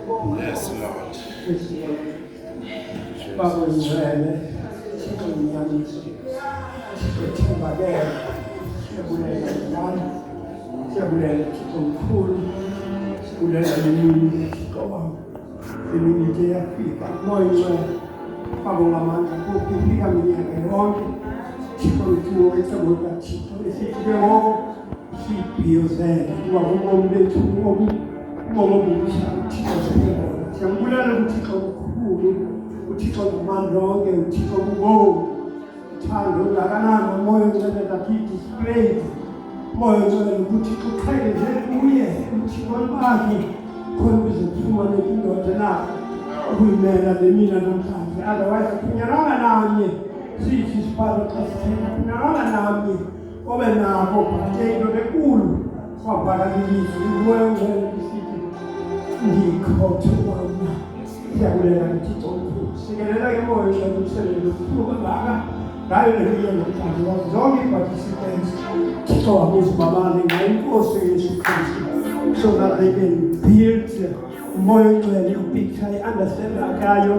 Yes, Lord. Baba ngizele sikhonyamisa sithemba ke sibulela njalo sibulela Thixomkhulu sibulela nemini ngoba imini ke yafika moya Baba ngamandla ukufika minyaka yonke Thixo wethu wethu Thixo esithi ngoko sibhiyozele kuba ubomi bethu ubomi obubusa Thixo sibona siyambulela uThixo omkhulu uThixo ngamandla onke uThixo kubonga uthando ngakanani moya ongcwele lakithi display moya ongcwele ukuthi uqheleze kuye uThixo bakhe khona ukuzophumana indoda nakho ukuyimela lemina namhlanje otherwise kunyaranga nanye sithi sibalo xa sithetha kunyaranga nanye obe nakho bhateyino bekulu kwabhakalilizwi umoya ongcwele isithi ndikhotho wona siyakulela Thixo omkhulu sikelela ke moya ongcwele umsebenzi omkhulu kangaka ngayo lemiya namhlanje zonke i-participants Thixo wabuzibabale ngayo inkosi yesu Kristu so that they can build umoya ongcwele upicture i-understand akayo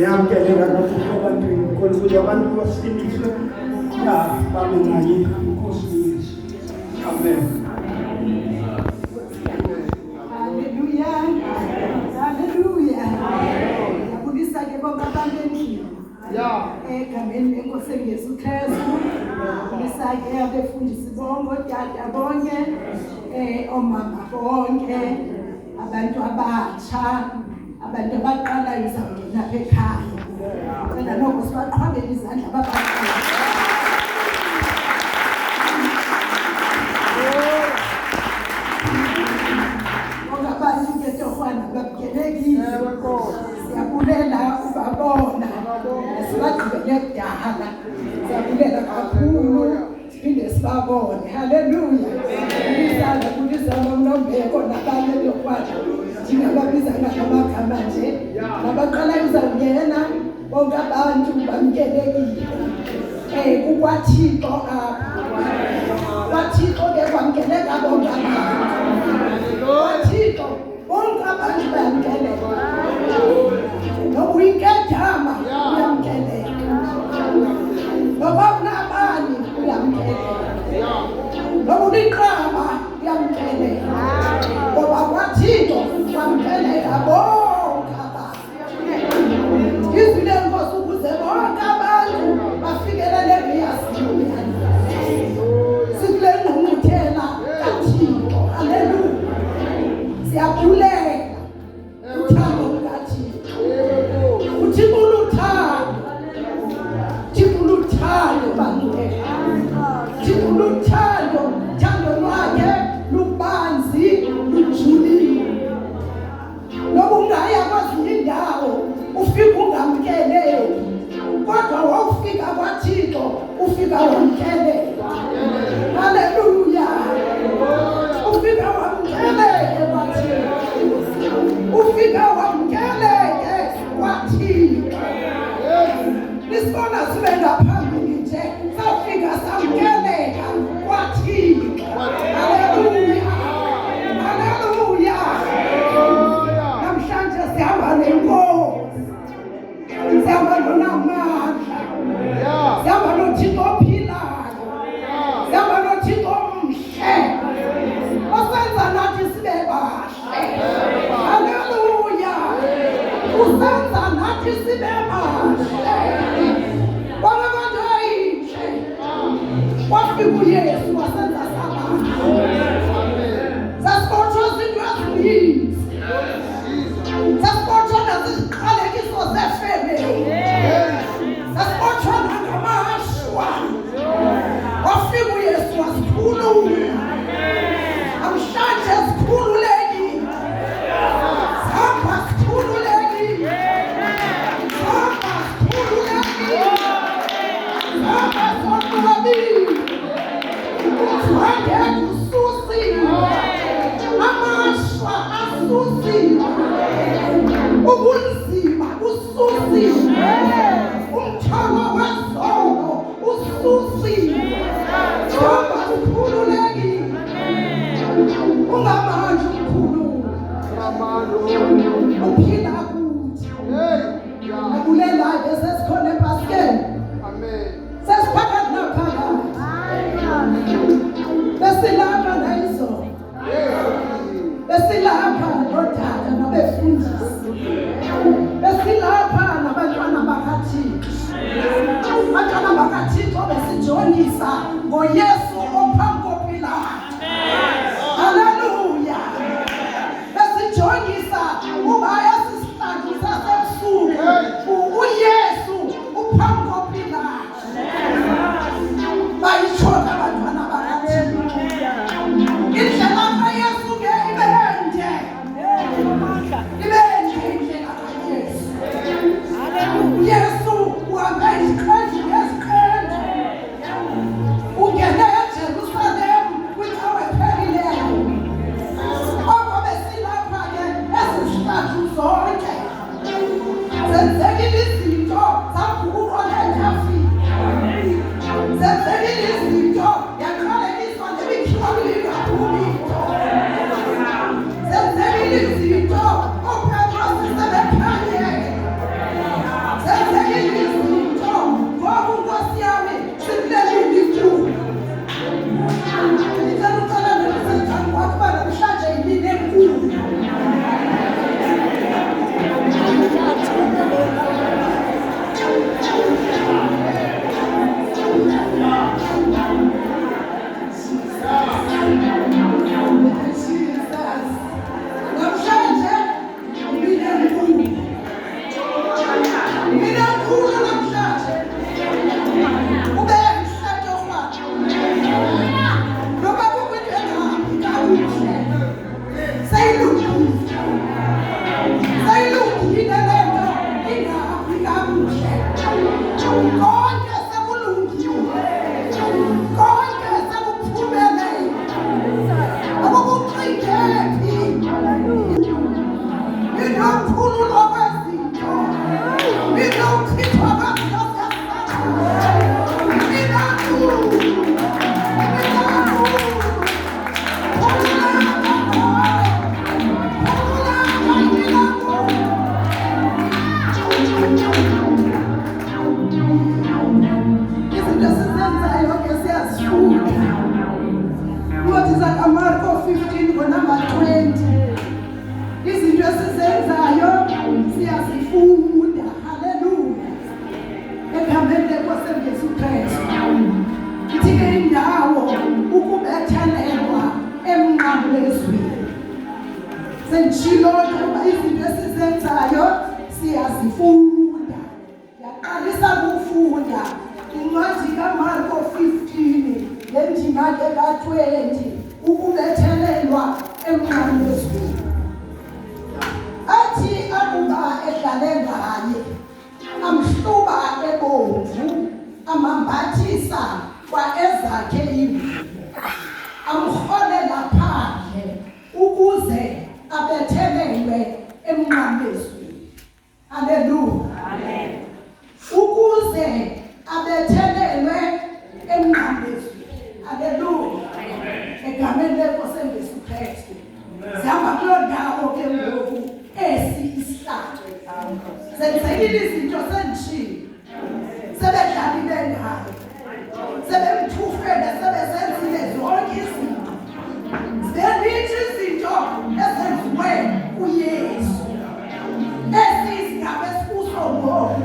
yamkeleka kakhulu ebantwini khona ukuze abantu basindiswe ya babe naye inkosi yesu amen. Egameni lenkosi Yesu Kristu lisake abefundisi bonke otata bonke omama bonke abantu abatsha abantu abaqalayo uzawungena apha ekhaya cela noko sibaqhwabele izandla babaqala abantu ke torhwana babukelekile siyabulela ubabona sibagqibele kudala siyabulela kakhulu siphinde sibabone haleluya isandla kulizama uNombeko nabanye torhwana ndingababiza ngamagama nje nabaqalayo uzawungena bonke abantu bamkelekile kukwaThixo apha kwaThixo ke kwamkeleka bonke abantu kwaThixo bonke abantu bayamkeleka noba uyinkedama uyamkeleka noba unabani uyamkeleka noba uliqaba uyamkeleka ngoba kwaThixo kwamkeleka bonke abantu izwi lenkosi ukuze bonke abantu bafikelele kuyasiyani sikule ngqungquthela kaThixo haleluya siyabulela uthando lukaThixo uThixo luthando bantwethu Thixo luthando lwakhe lubanzi lujulile noba ungaya kwezinye indawo ufika ungamkeleki kodwa wawufika kwaThixo ufika wamkeleka haleluya ufika wamkeleke kwaThixo ufika wamkeleke kwaThixo nisibona sibe ngaphambili nje safika samkeleka kwaThixo haleluya haleluya namhlanje sihamba nenkosi sihamba nonamandla sihamba noThixo ophilayo sihamba noThixo omhle osenza nathi sibe bahle haleluya usenza nathi sibe bahle bona abantu ayinhle wafika uYesu wasenza sabahle sasibotshwa izinto ezininzi sasibotshwa naziziqalekiso zefemeli sasibotshwa nangamashwa wafika uYesu wasikhulula namhlanje sikhululekile sihamba sikhululekile sihamba sikhululekile sihamba sonwabile wangeke ususiwe amashwa asusiwe ubunzima Zenzekile izinto zaguquka eThafini. Zenzekile izinto yaqalekiswa nemikhiwa kakhulu. Zenzekile izinto oPetros sebekhanye. Zenzekile izinto ngoba uNkosi yami simlelile ikhulu. Ngicela ucela nomsebenzi wakho bana namhlanje yimini enkulu. Siyazifunda yaqalisa ukufunda incwadi kaMarko 15 ngendima ka-20 ukubethelelwa emnqamlezweni. Athi akuba edlale ngaye amhluba ebomvu amambathisa kwa ezakhe imvumi amholela phandle ukuze abethelelwe emnqamlezweni. Hallelujah. Amen. Ukuze abethelelwe emnqamlezweni. Hallelujah. Amen. Egameni leNkosi Yesu Kristu. Sihamba kulo ndawo ke ngoku isihlahla. Senzekile izinto sendishilo. Sebedlalile ngayo. Sebemthufele sebesenzile zonke izinto. Zininzi izinto ezenziwe kuYesu. Esisigaba esibuso ngoku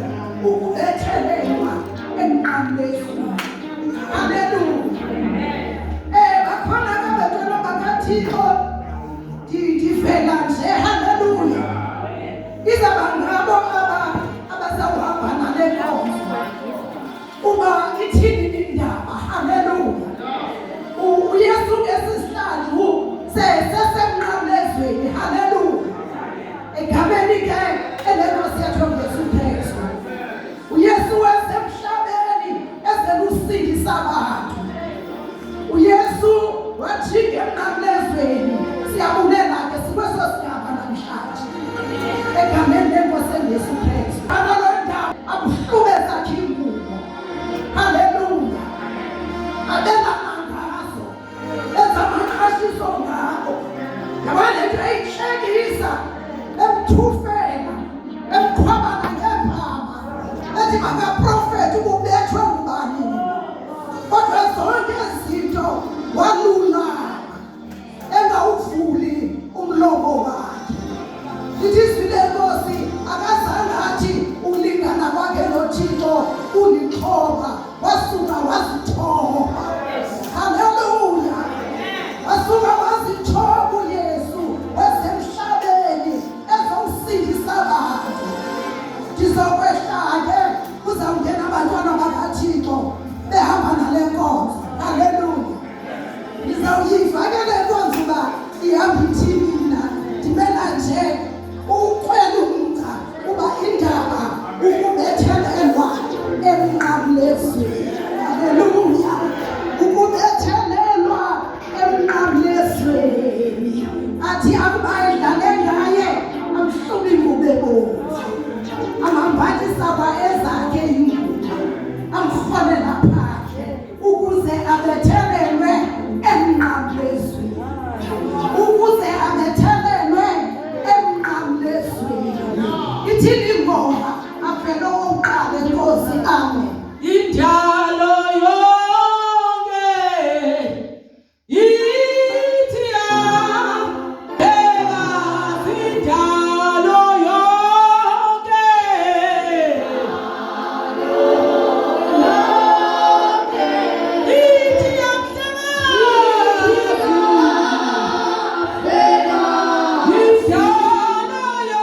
ukubethelelwa emnqamlezweni. Hallelujah. Bakhona abantwana bakaThixo ndivela nje. Hallelujah. Izaba ngabo abazawuhamba nale nkonzo uba ithini indaba. Hallelujah. uYesu esisihlanu sesemnqamlezweni. Hallelujah. Egameni ke elenkosi yethu uYesu Kristu. uYesu wasemhlabeni ezelusindisa abantu. uYesu wajika emnqamlezweni. Siyabulela ke sikweso sigaba namhlanje egameni lenkosi Yesu Kristu. Abalonda abuhlube zakhe ingubo. Hallelujah. Abelana ngazo ezamanqashiso ngabo yabale nto eyihlekisa emthufela emqhwabana ngempama ethi makaprofethi ubethwe ngubani. Kodwa zonke izinto walulama engawuvuli umlomo wakhe. Lithi izwi lenkosi akazange athi ulingana kwakhe noThixo ulixhoba wasuka wazithoba. Hallelujah. Wasuka wazithoba uYesu wasemhlabeni ezomsindisa abantu. Ndizokwehla-ke kuzawungena abantwana bakaThixo behamba nale nkonzo. Hallelujah. Ngizawuyiva ke le nkonzo uba ihamba ithini mina. Ndimela nje ukwela umgca uba indaba ukubethelelwa emnqamlezweni. Hallelujah. Ukubethelelwa emnqamlezweni. Athi akuba edlale ngaye amhlubi ingubo ebomvu zaba ezakhe imvula amrholela phandle ukuze abethelelwe emnqamlezweni, ukuze abethelelwe emnqamlezweni. Ithini ingoma avele owokuqala Nkosi? Amen. Injalo yonke ithi yabheka, injalo yonke ithi yabheka, injalo yonke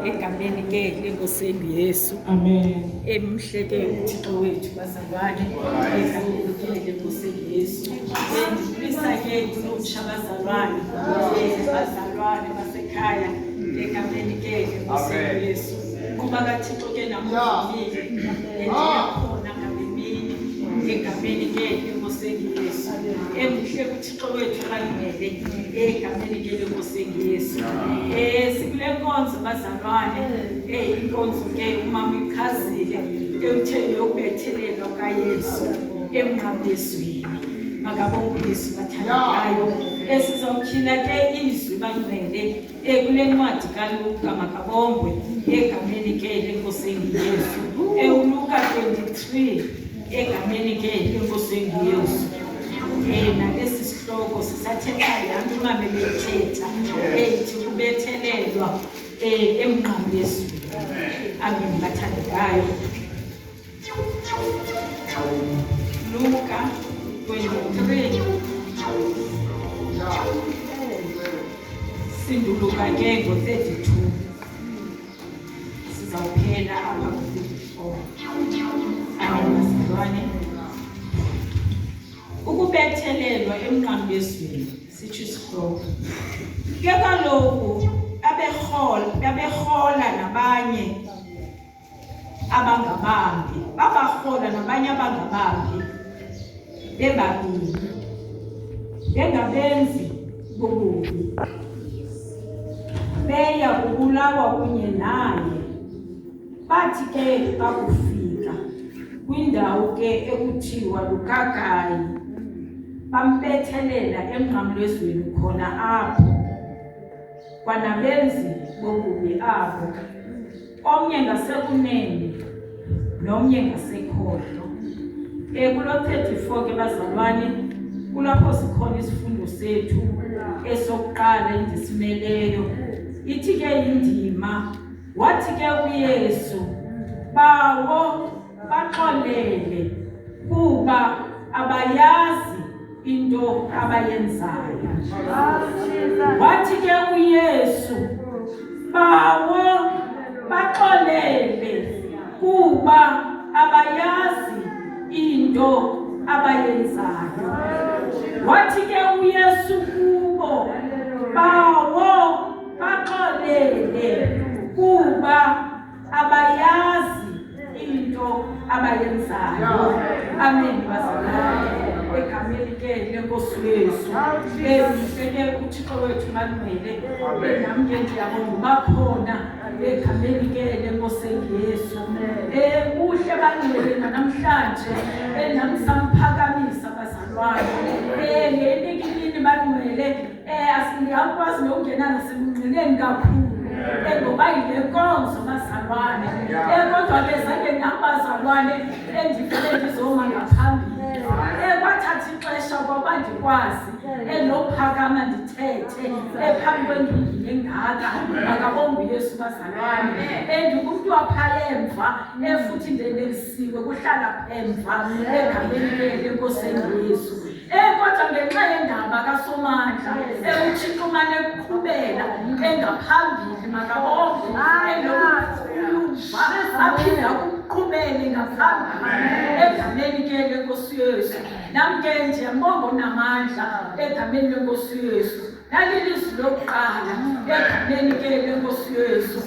egameni ke lenkosini Yesu. Amen. Emhleke uThixo wethu bazalwane, egameni lenkosini Yesu. Endibulisa ke kulutsha bazalwane, bazalwane basekhaya, egameni ke lenkosini Yesu. Kuba kaThixo ke namuvile, endiyakhona ngamemini, egameni ke lenkosini Yesu. Emhle uThixo wethu akangele, egameni ke lenkosini Yesu. Sikule nkonzo bazalwane, inkonzo ke umama ichazile ekutheni yokubethelelwa kaYesu emnqamlezweni. Makabonke Yesu bathandekayo, esizawutyhila ke izwi bangcwele kule ncwadi kaLuka, makabongwe egameni ke lenkosini Yesu. Luka 23 egameni ke lenkosini Yesu. Nalesi sihloko sisathetha laa nto bethetha ethi kubethelelwa emnqamlezweni. Amen bathandekayo. Luka 23 sinduluka ke ngo-32 sizawuphela apha ku-54. Amen bazalwane. Ukubethelelwa emnqambezweni sitsho isihloko. Ke kaloku babehola nabanye abangabambi, babahola nabanye abangabambi bebabili, bengabenzi bobubi, beya kubulawa kunye naye. Bathi ke bakufika kwindawo ke ekuthiwa Lukagayi, bambethelela emnqamlezweni khona apho kwanabenzi bobubi abo, omnye ngasekunene nomnye ngasekhohlo. Kulo 34 ke bazalwane, kulapho sikhona isifundo sethu esokuqala endisimeleyo. Ithi ke indima, wathi ke uYesu, bawo baxolele kuba abayazi into abayenzayo. Wathi ke uYesu, bawo baxolele kuba abayazi into abayenzayo. Wathi ke uYesu kubo, bawo baxolele kuba abayazi into abayenzayo. Amen bazalwane. Egameni ke lenkosi Yesu, ke uThixo wethu malumele, nami ke ndiyabonga bakhona egameni ke lenkosi Yesu. Kuhle bangcwele namhlanje, nami samphakamisa bazalwane. Ngenikini bangcwele, asingakwazi nokungena nasemngcineni kakhulu ngoba yile nkonzo bazalwane. Kodwa ke zange nabazalwane endivele ndizoma ngaphambili. Kwathatha ixesha ngoba ndikwazi nophakama ndithethe phambi kwendingini engaka. Makabonge uYesu bazalwane. Ndingumntu apha emva futhi ndenelisiwe kuhlala emva egameni lenkosi Yesu. Kodwa ngenxa yendaba kaSomandla uThixo mane kuqhubela engaphambili. Makabonge aphinda kuqhubele ngaphambili egameni ke lenkosi Yesu. Nami ke ndiyambonga namandla egameni lenkosi Yesu. Nalilizwi lokuqala egameni ke lenkosi Yesu,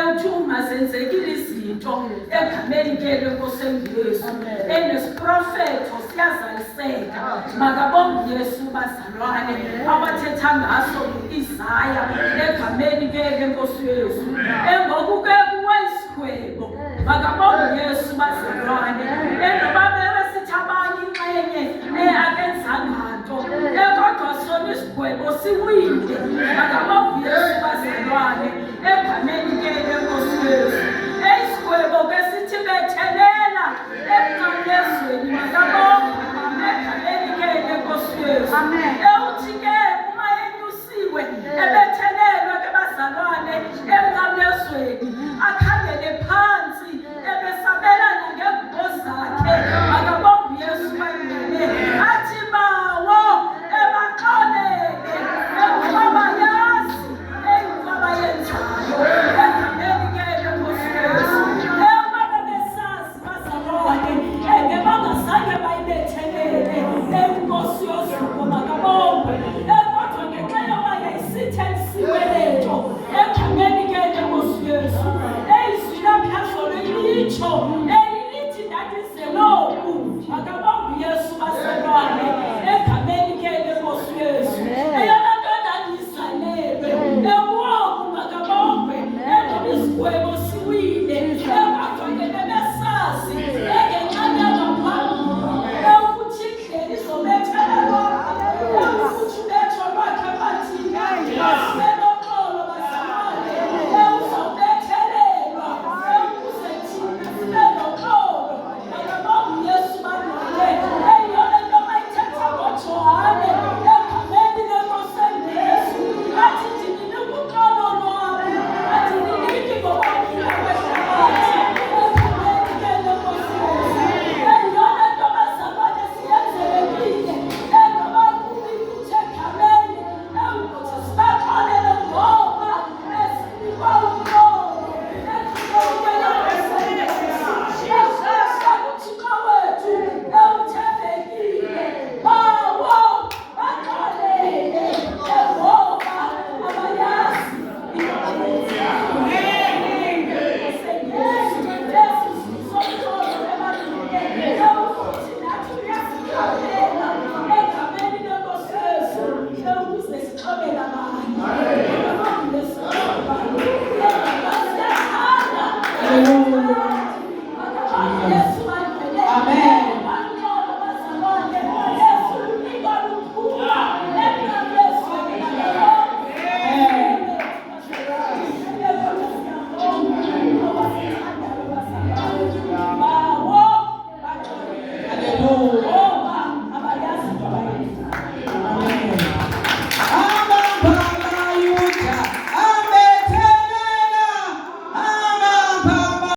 uthi uma zenzekile izinto egameni ke lenkosi Yesu, nesiprofetho siyazaliseka. Makabonge Yesu bazalwane, abathetha ngaso Isaya egameni ke lenkosi Yesu. Ngoku ke kuwesigwebo, makabonge Yesu bazalwane. Noba besithi abanye inxenye akenzanga nto, kodwa sona isigwebo siwile. Makabonge Yesu bazalwane egameni ke lenkosi Yesu. Isigwebo ke sithi bethelela emnqamlezweni. Makabonge egameni ke lenkosi Yesu. Uthi ke uma enyusiwe ebethelelwa ke bazalwane emnqamlezweni, akhangele phansi